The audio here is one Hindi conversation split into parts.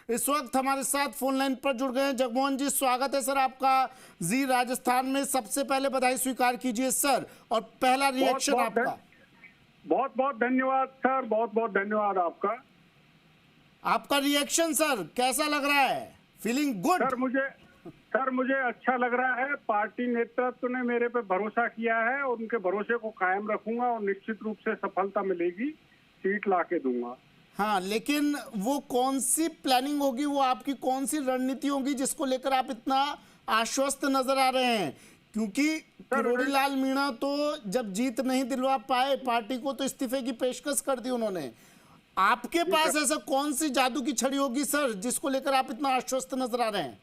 इस वक्त हमारे साथ फोन लाइन पर जुड़ गए हैं जगमोहन जी। स्वागत है सर आपका जी राजस्थान में। सबसे पहले बधाई स्वीकार कीजिए सर, और पहला रिएक्शन आपका। बहुत बहुत धन्यवाद सर, बहुत बहुत धन्यवाद आपका। आपका रिएक्शन सर कैसा लग रहा है? Feeling good? सर मुझे अच्छा लग रहा है। पार्टी नेतृत्व ने मेरे पे भरोसा किया है और उनके भरोसे को कायम रखूंगा और निश्चित रूप से सफलता मिलेगी, सीट लाके दूंगा। हाँ, लेकिन वो कौन सी प्लानिंग होगी, वो आपकी कौन सी रणनीति होगी जिसको लेकर आप इतना आश्वस्त नजर आ रहे हैं? क्योंकि किरोड़ी लाल मीणा तो जब जीत नहीं दिलवा पाए पार्टी को तो इस्तीफे की पेशकश कर दी उन्होंने। आपके पास ऐसा कौन सी जादू की छड़ी होगी सर जिसको लेकर आप इतना आश्वस्त नजर आ रहे हैं?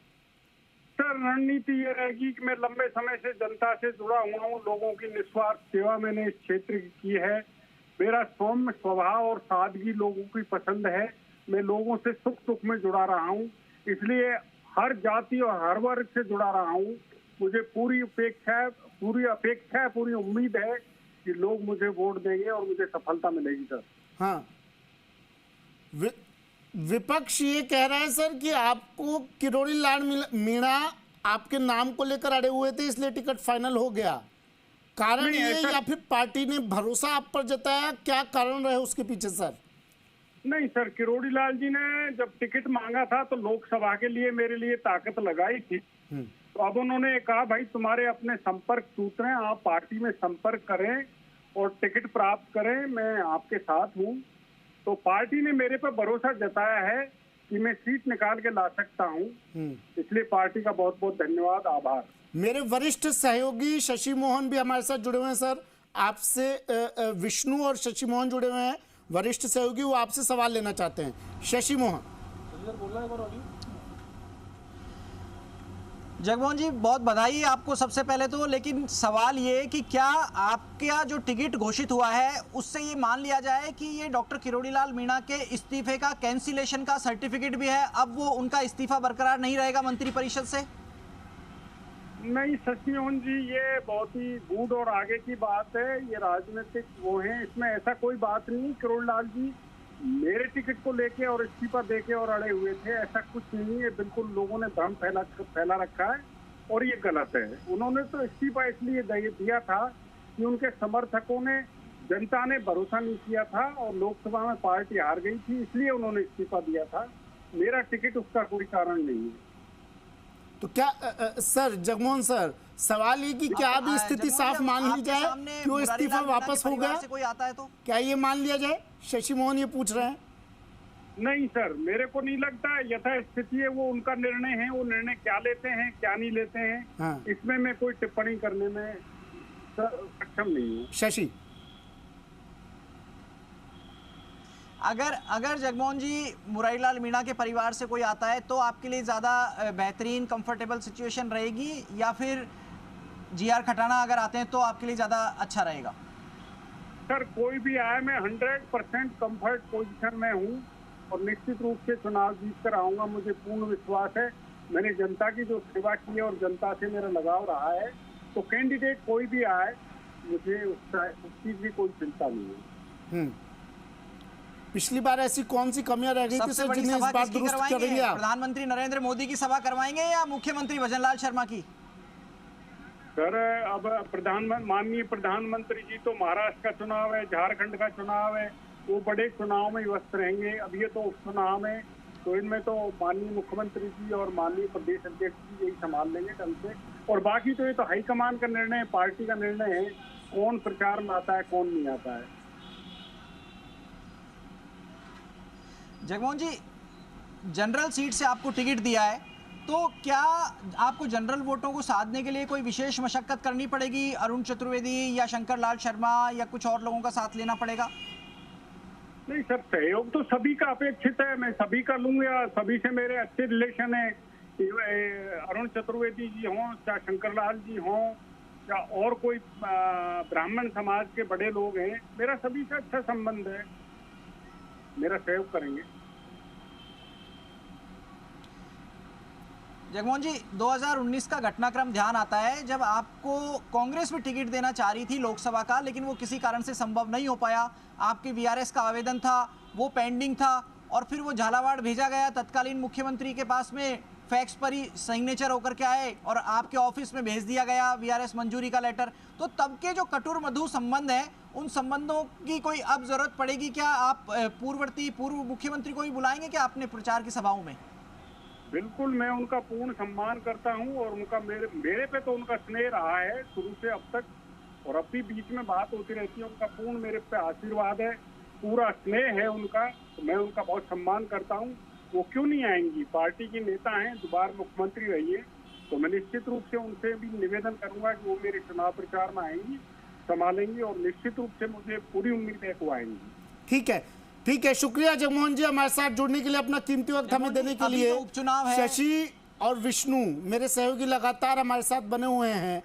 सर रणनीति ये रहेगी कि मैं लंबे समय से जनता से जुड़ा हुआ हूँ, लोगों की निस्वार्थ सेवा मैंने इस क्षेत्र की की है। मेरा सौम्य स्वभाव और सादगी लोगों की पसंद है। मैं लोगों से सुख दुख में जुड़ा रहा हूँ, इसलिए हर जाति और हर वर्ग से जुड़ा रहा हूँ। मुझे पूरी अपेक्षा है, पूरी उम्मीद है कि लोग मुझे वोट देंगे और मुझे सफलता मिलेगी सर। हाँ, विपक्ष ये कह रहा है सर कि आपको किरोड़ी लाल मीणा आपके नाम को लेकर अड़े हुए थे, इसलिए टिकट फाइनल हो गया। कारण ये या फिर पार्टी ने भरोसा आप पर जताया? क्या कारण रहे उसके पीछे सर? नहीं सर, किरोड़ी लाल जी ने जब टिकट मांगा था तो लोकसभा के लिए मेरे लिए ताकत लगाई थी। तो अब उन्होंने कहा भाई तुम्हारे अपने संपर्क सूत्र हैं, आप पार्टी में संपर्क करें और टिकट प्राप्त करें, मैं आपके साथ हूँ। तो पार्टी ने मेरे पर भरोसा जताया है कि मैं सीट निकाल के ला सकता हूँ, इसलिए पार्टी का बहुत बहुत धन्यवाद, आभार। मेरे वरिष्ठ सहयोगी शशि मोहन भी हमारे साथ जुड़े हुए हैं सर। आपसे विष्णु और शशि मोहन जुड़े हुए हैं, वरिष्ठ सहयोगी, वो आपसे सवाल लेना चाहते हैं। शशि मोहन। जगमोहन जी बहुत बधाई आपको सबसे पहले तो, लेकिन सवाल ये कि क्या आपका जो टिकट घोषित हुआ है उससे ये मान लिया जाए कि ये डॉक्टर किरोड़ी लाल मीणा के इस्तीफे का कैंसिलेशन का सर्टिफिकेट भी है, अब वो उनका इस्तीफा बरकरार नहीं रहेगा मंत्रिपरिषद से? नहीं शशि मोहन जी, ये बहुत ही गूढ़ और आगे की बात है, ये राजनीतिक वो है, इसमें ऐसा कोई बात नहीं। किरोड़ी लाल जी मेरे टिकट को लेके और इस्तीफा देके और अड़े हुए थे, ऐसा कुछ नहीं है। बिल्कुल लोगों ने भ्रम फैला रखा है और ये गलत है। उन्होंने तो इस्तीफा इसलिए दिया था कि उनके समर्थकों ने, जनता ने भरोसा नहीं किया था और लोकसभा में पार्टी हार गई थी, इसलिए उन्होंने इस्तीफा दिया था। मेरा टिकट उसका कोई कारण नहीं है। तो क्या सर जगमोहन सर, सवाल ये कि क्या अभी स्थिति साफ मान ली जाए कि वो इस्तीफा वापस हो गया? कोई आता है तो क्या ये मान लिया जाए? शशि मोहन ये पूछ रहे हैं। नहीं सर, मेरे को नहीं लगता। यथा स्थिति है, वो उनका निर्णय है, वो निर्णय क्या लेते हैं क्या नहीं लेते हैं, हाँ। इसमें मैं कोई टिप्पणी करने में सक्षम नहीं हूँ। शशि, अगर जगमोहन जी मुरारी लाल मीणा के परिवार से कोई आता है तो आपके लिए ज़्यादा बेहतरीन कंफर्टेबल सिचुएशन रहेगी, या फिर जीआर खटाना अगर आते हैं तो आपके लिए ज़्यादा अच्छा रहेगा? सर कोई भी आए, मैं 100% कंफर्ट पोजीशन में हूँ और निश्चित रूप से चुनाव जीत कर आऊँगा, मुझे पूर्ण विश्वास है। मैंने जनता की जो सेवा की है और जनता से मेरा लगाव रहा है, तो कैंडिडेट कोई भी आए मुझे उस चीज़ की कोई चिंता नहीं है। पिछली बार ऐसी कौन सी कमियां रह गई थी सर जिन्हें इस बार दुरुस्त करेंगे आप? प्रधानमंत्री नरेंद्र मोदी की सभा करवाएंगे या मुख्यमंत्री भजनलाल शर्मा की? सर अब माननीय प्रधानमंत्री जी तो महाराष्ट्र का चुनाव है, झारखंड का चुनाव है, वो बड़े चुनाव में व्यस्त रहेंगे। अब ये तो उपचुनाव है, तो इनमें तो माननीय मुख्यमंत्री जी और माननीय प्रदेश अध्यक्ष जी यही संभाल लेंगे ढंग से। और बाकी तो ये तो हाईकमान का निर्णय है, पार्टी का निर्णय है, कौन प्रचार में आता है कौन नहीं आता है। जगमोहन जी, जनरल सीट से आपको टिकट दिया है, तो क्या आपको जनरल वोटों को साधने के लिए कोई विशेष मशक्कत करनी पड़ेगी? अरुण चतुर्वेदी या शंकर लाल शर्मा या कुछ और लोगों का साथ लेना पड़ेगा? नहीं सर, सहयोग तो सभी का अपेक्षित है, मैं सभी का लूंगा, सभी से मेरे अच्छे रिलेशन है। अरुण चतुर्वेदी जी हों, चाहे शंकर लाल जी हों, या और कोई ब्राह्मण समाज के बड़े लोग हैं, मेरा सभी से अच्छा संबंध है, मेरा सहयोग करेंगे। जगमोहन जी, 2019 का घटनाक्रम ध्यान आता है जब आपको कांग्रेस में टिकट देना चाह रही थी लोकसभा का, लेकिन वो किसी कारण से संभव नहीं हो पाया। आपके वीआरएस का आवेदन था, वो पेंडिंग था, और फिर वो झालावाड़ भेजा गया, तत्कालीन मुख्यमंत्री के पास में फैक्स पर ही सिग्नेचर होकर के आए और आपके ऑफिस में भेज दिया गया वीआरएस मंजूरी का लेटर। तो तब के जो कटुर मधु संबंध है, उन संबंधों की कोई अब जरूरत पड़ेगी क्या? आप पूर्व मुख्यमंत्री को भी बुलाएंगे क्या अपने प्रचार की सभाओं में? बिल्कुल, मैं उनका पूर्ण सम्मान करता हूं और उनका मेरे पे तो उनका स्नेह रहा है शुरू से अब तक, और अब भी बीच में बात होती रहती है। उनका पूर्ण मेरे पे आशीर्वाद है, पूरा स्नेह है उनका, तो मैं उनका बहुत सम्मान करता हूं। वो क्यों नहीं आएंगी, पार्टी की नेता हैं, दोबारा मुख्यमंत्री रही है, तो मैं निश्चित रूप से उनसे भी निवेदन करूंगा कि वो मेरे चुनाव प्रचार में आएंगी, संभालेंगी, और निश्चित रूप से मुझे पूरी उम्मीद है कि वो आएंगी। ठीक है, शुक्रिया जगमोहन जी हमारे साथ जुड़ने के लिए, अपना कीमती वक्त हमें देने के लिए। उपचुनाव है, शशि और विष्णु मेरे सहयोगी लगातार हमारे साथ बने हुए हैं।